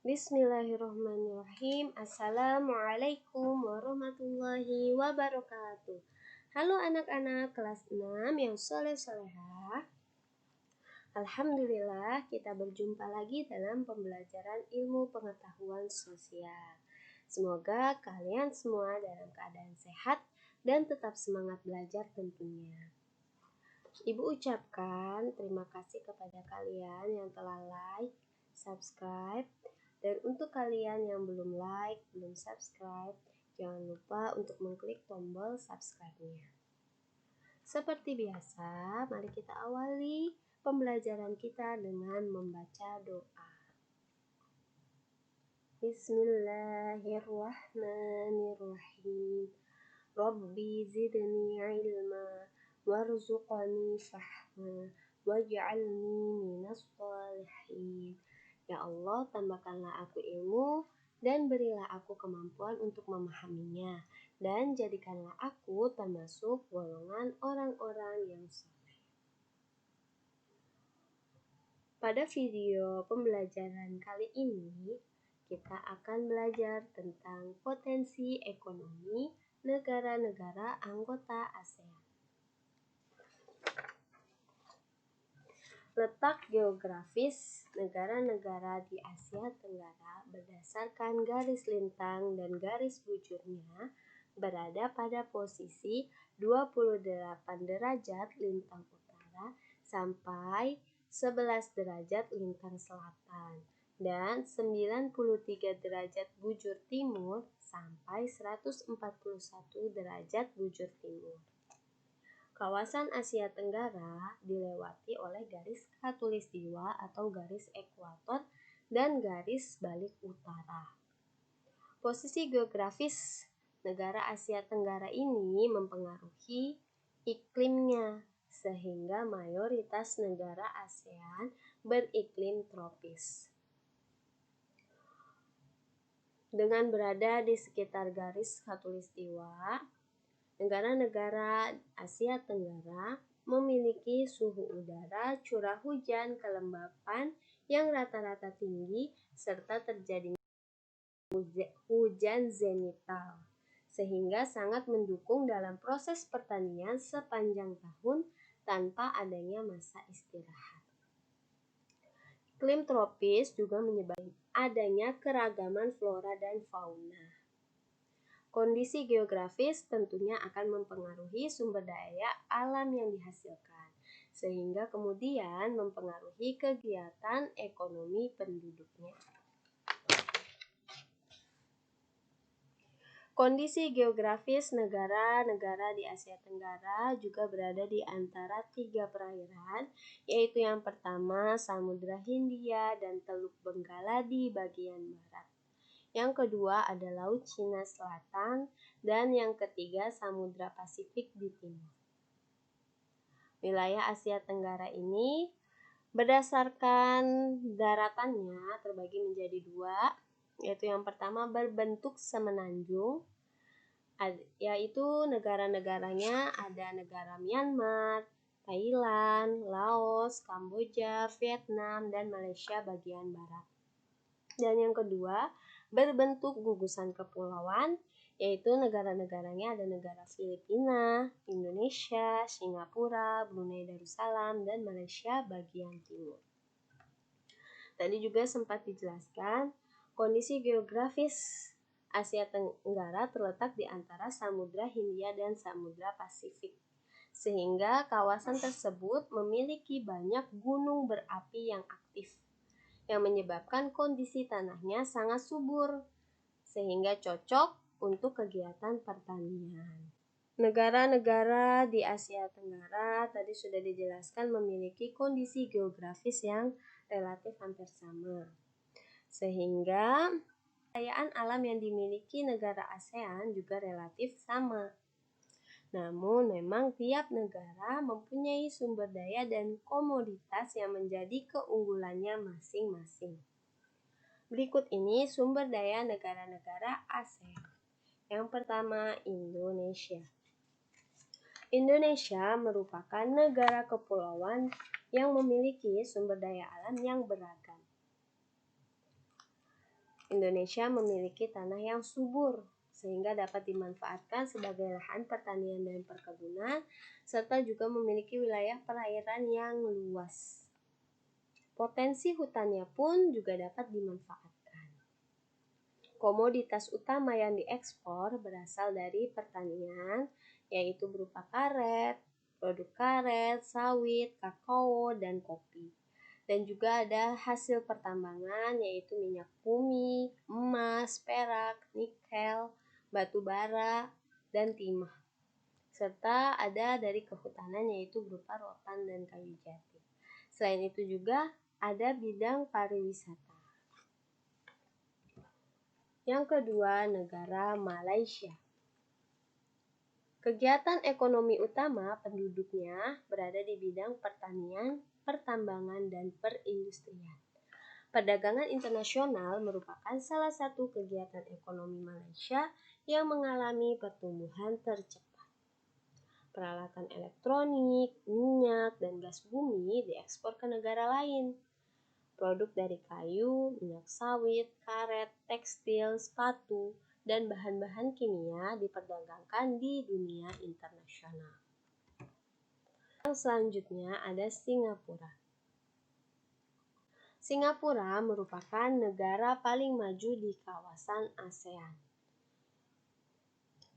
Bismillahirrahmanirrahim. Assalamualaikum warahmatullahi wabarakatuh. Halo anak-anak kelas 6 yang soleh-solehah. Alhamdulillah kita berjumpa lagi dalam pembelajaran ilmu pengetahuan sosial. Semoga kalian semua dalam keadaan sehat dan tetap semangat belajar tentunya. Ibu ucapkan terima kasih kepada kalian yang telah like, subscribe, dan untuk kalian yang belum like, belum subscribe, jangan lupa untuk mengklik tombol subscribe-nya. Seperti biasa, mari kita awali pembelajaran kita dengan membaca doa. Bismillahirrahmanirrahim. Rabbi zidni ilma warzuqni fahma waj'alni minas shalihin. Ya Allah, tambahkanlah aku ilmu dan berilah aku kemampuan untuk memahaminya, dan jadikanlah aku termasuk golongan orang-orang yang saleh. Pada video pembelajaran kali ini, kita akan belajar tentang potensi ekonomi negara-negara anggota ASEAN. Letak geografis negara-negara di Asia Tenggara berdasarkan garis lintang dan garis bujurnya berada pada posisi 28 derajat lintang utara sampai 11 derajat lintang selatan dan 93 derajat bujur timur sampai 141 derajat bujur timur. Kawasan Asia Tenggara dilewati oleh garis khatulistiwa atau garis ekuator dan garis balik utara. Posisi geografis negara Asia Tenggara ini mempengaruhi iklimnya, sehingga mayoritas negara ASEAN beriklim tropis. Dengan berada di sekitar garis khatulistiwa, negara-negara Asia Tenggara memiliki suhu udara, curah hujan, kelembapan yang rata-rata tinggi, serta terjadinya hujan zenital, sehingga sangat mendukung dalam proses pertanian sepanjang tahun tanpa adanya masa istirahat. Iklim tropis juga menyebabkan adanya keragaman flora dan fauna. Kondisi geografis tentunya akan mempengaruhi sumber daya alam yang dihasilkan, sehingga kemudian mempengaruhi kegiatan ekonomi penduduknya. Kondisi geografis negara-negara di Asia Tenggara juga berada di antara 3 perairan, yaitu yang pertama Samudra Hindia dan Teluk Benggala di bagian barat. Yang kedua ada Laut Cina Selatan, dan yang ketiga Samudra Pasifik di timur. Wilayah Asia Tenggara ini berdasarkan daratannya terbagi menjadi 2, yaitu yang pertama berbentuk semenanjung, yaitu negara-negaranya ada negara Myanmar, Thailand, Laos, Kamboja, Vietnam, dan Malaysia bagian barat. Dan yang kedua berbentuk gugusan kepulauan, yaitu negara-negaranya ada negara Filipina, Indonesia, Singapura, Brunei Darussalam, dan Malaysia bagian timur. Tadi juga sempat dijelaskan, kondisi geografis Asia Tenggara terletak di antara Samudra Hindia dan Samudra Pasifik, sehingga kawasan tersebut memiliki banyak gunung berapi yang aktif, yang menyebabkan kondisi tanahnya sangat subur, sehingga cocok untuk kegiatan pertanian. Negara-negara di Asia Tenggara tadi sudah dijelaskan memiliki kondisi geografis yang relatif hampir sama, sehingga kekayaan alam yang dimiliki negara ASEAN juga relatif sama. Namun memang tiap negara mempunyai sumber daya dan komoditas yang menjadi keunggulannya masing-masing. Berikut ini sumber daya negara-negara ASEAN. Yang pertama, Indonesia. Indonesia merupakan negara kepulauan yang memiliki sumber daya alam yang beragam. Indonesia memiliki tanah yang subur, sehingga dapat dimanfaatkan sebagai lahan pertanian dan perkebunan, serta juga memiliki wilayah perairan yang luas. Potensi hutannya pun juga dapat dimanfaatkan. Komoditas utama yang diekspor berasal dari pertanian, yaitu berupa produk karet, sawit, kakao, dan kopi. Dan juga ada hasil pertambangan yaitu minyak bumi, emas, perak, nikel, batu bara, dan timah. Serta ada dari kehutanan yaitu berupa rotan dan kayu jati. Selain itu juga ada bidang pariwisata. Yang kedua, negara Malaysia. Kegiatan ekonomi utama penduduknya berada di bidang pertanian, pertambangan, dan perindustrian. Perdagangan internasional merupakan salah satu kegiatan ekonomi Malaysia yang mengalami pertumbuhan tercepat. Peralatan elektronik, minyak, dan gas bumi diekspor ke negara lain. Produk dari kayu, minyak sawit, karet, tekstil, sepatu, dan bahan-bahan kimia diperdagangkan di dunia internasional. Yang selanjutnya ada Singapura. Singapura merupakan negara paling maju di kawasan ASEAN.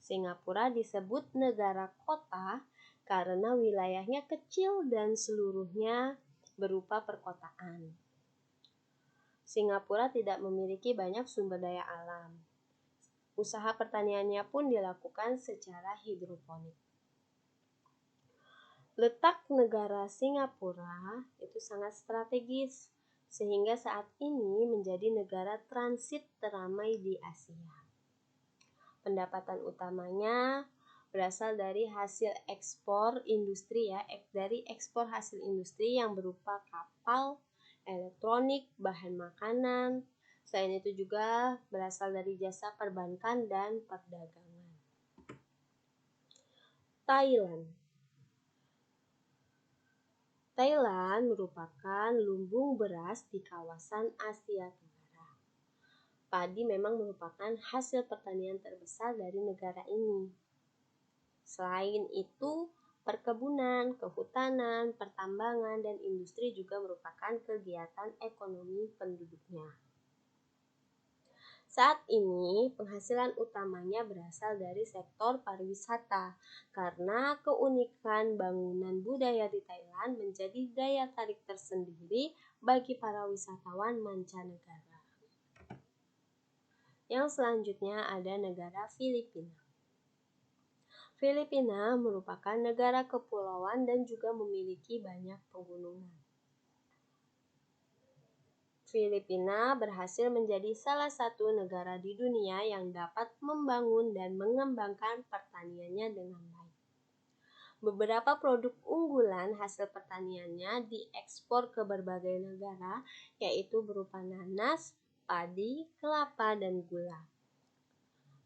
Singapura disebut negara kota karena wilayahnya kecil dan seluruhnya berupa perkotaan. Singapura tidak memiliki banyak sumber daya alam. Usaha pertaniannya pun dilakukan secara hidroponik. Letak negara Singapura itu sangat strategis, sehingga saat ini menjadi negara transit teramai di Asia. Pendapatan utamanya berasal dari hasil ekspor industri dari ekspor hasil industri yang berupa kapal, elektronik, bahan makanan. Selain itu juga berasal dari jasa perbankan dan perdagangan. Thailand merupakan lumbung beras di kawasan Asia Tenggara. Padi memang merupakan hasil pertanian terbesar dari negara ini. Selain itu, perkebunan, kehutanan, pertambangan, dan industri juga merupakan kegiatan ekonomi penduduknya. Saat ini, penghasilan utamanya berasal dari sektor pariwisata, karena keunikan bangunan budaya di Thailand menjadi daya tarik tersendiri bagi para wisatawan mancanegara. Yang selanjutnya ada negara Filipina. Filipina merupakan negara kepulauan dan juga memiliki banyak pegunungan. Filipina berhasil menjadi salah satu negara di dunia yang dapat membangun dan mengembangkan pertaniannya dengan baik. Beberapa produk unggulan hasil pertaniannya diekspor ke berbagai negara, yaitu berupa nanas, padi, kelapa, dan gula.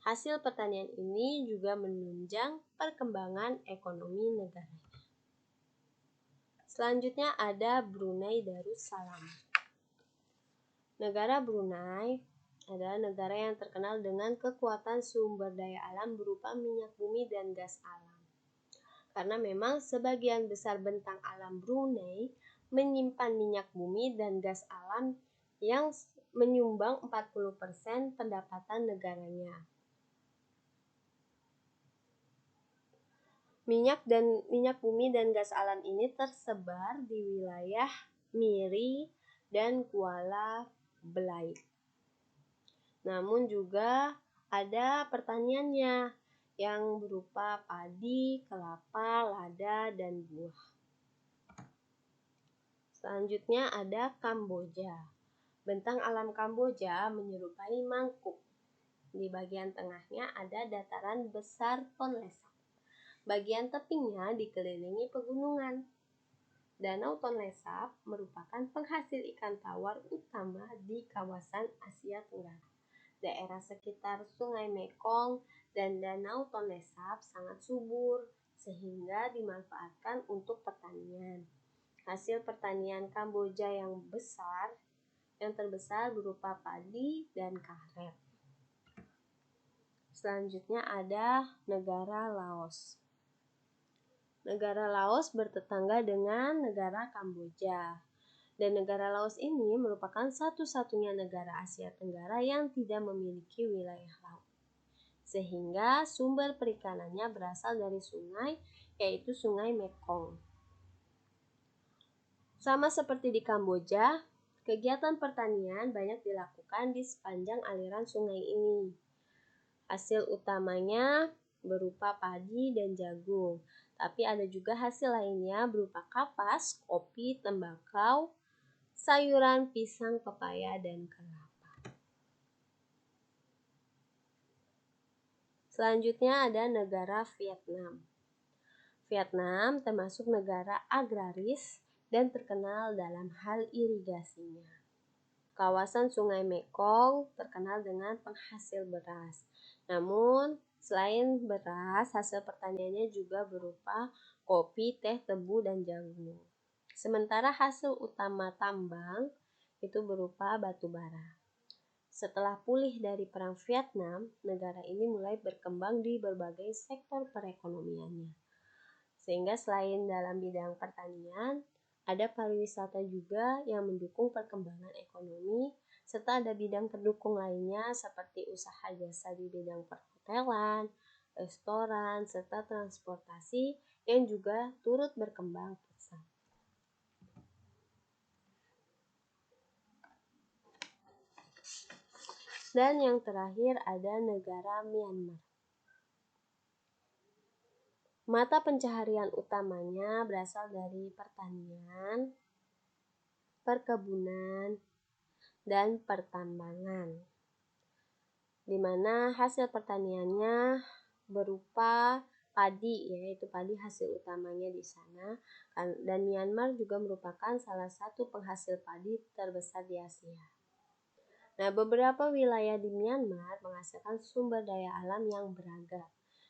Hasil pertanian ini juga menunjang perkembangan ekonomi negaranya. Selanjutnya ada Brunei Darussalam. Negara Brunei adalah negara yang terkenal dengan kekuatan sumber daya alam berupa minyak bumi dan gas alam. Karena memang sebagian besar bentang alam Brunei menyimpan minyak bumi dan gas alam yang menyumbang 40% pendapatan negaranya. Minyak bumi dan gas alam ini tersebar di wilayah Miri dan Kuala Belait. Namun juga ada pertaniannya yang berupa padi, kelapa, lada, dan buah. Selanjutnya ada Kamboja. Bentang alam Kamboja menyerupai mangkuk. Di bagian tengahnya ada dataran besar Tonle Sap. Bagian tepinya dikelilingi pegunungan. Danau Tonle Sap merupakan penghasil ikan tawar utama di kawasan Asia Tenggara. Daerah sekitar Sungai Mekong dan Danau Tonle Sap sangat subur sehingga dimanfaatkan untuk pertanian. Hasil pertanian Kamboja yang besar Yang terbesar berupa padi dan karet. Selanjutnya ada negara Laos. Negara Laos bertetangga dengan negara Kamboja. Dan negara Laos ini merupakan satu-satunya negara Asia Tenggara yang tidak memiliki wilayah laut. Sehingga sumber perikanannya berasal dari sungai, yaitu Sungai Mekong. Sama seperti di Kamboja, kegiatan pertanian banyak dilakukan di sepanjang aliran sungai ini. Hasil utamanya berupa padi dan jagung, tapi ada juga hasil lainnya berupa kapas, kopi, tembakau, sayuran, pisang, pepaya, dan kelapa. Selanjutnya ada negara Vietnam. Vietnam termasuk negara agraris dan terkenal dalam hal irigasinya. Kawasan Sungai Mekong terkenal dengan penghasil beras. Namun, selain beras, hasil pertaniannya juga berupa kopi, teh, tebu, dan jagung. Sementara hasil utama tambang itu berupa batu bara. Setelah pulih dari Perang Vietnam, negara ini mulai berkembang di berbagai sektor perekonomiannya. Sehingga selain dalam bidang pertanian, ada pariwisata juga yang mendukung perkembangan ekonomi, serta ada bidang pendukung lainnya seperti usaha jasa di bidang perhotelan, restoran, serta transportasi yang juga turut berkembang pesat. Dan yang terakhir ada negara Myanmar. Mata pencaharian utamanya berasal dari pertanian, perkebunan, dan pertambangan, di mana hasil pertaniannya berupa padi, yaitu padi hasil utamanya di sana, dan Myanmar juga merupakan salah satu penghasil padi terbesar di Asia. Nah, beberapa wilayah di Myanmar menghasilkan sumber daya alam yang beragam.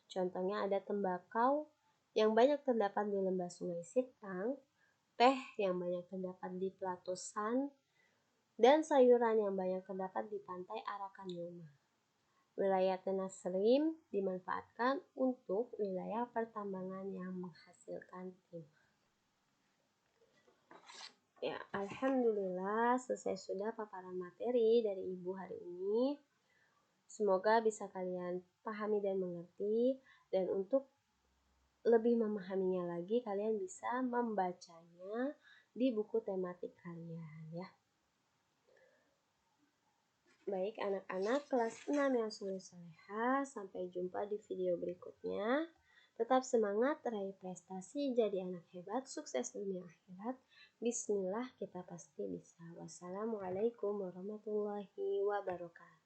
Contohnya ada tembakau yang banyak terdapat di lembah Sungai Sitang, teh yang banyak terdapat di Plato San, dan sayuran yang banyak terdapat di pantai Arakanyoma. Wilayah Tanah Serim dimanfaatkan untuk wilayah pertambangan yang menghasilkan timah. Ya, alhamdulillah selesai sudah paparan materi dari Ibu hari ini. Semoga bisa kalian pahami dan mengerti, dan untuk lebih memahaminya lagi kalian bisa membacanya di buku tematik kalian ya. Baik anak-anak kelas 6 yang soleh-solehah, sampai jumpa di video berikutnya. Tetap semangat, raih prestasi, jadi anak hebat, sukses dunia akhirat. Bismillah, kita pasti bisa. Wassalamualaikum warahmatullahi wabarakatuh.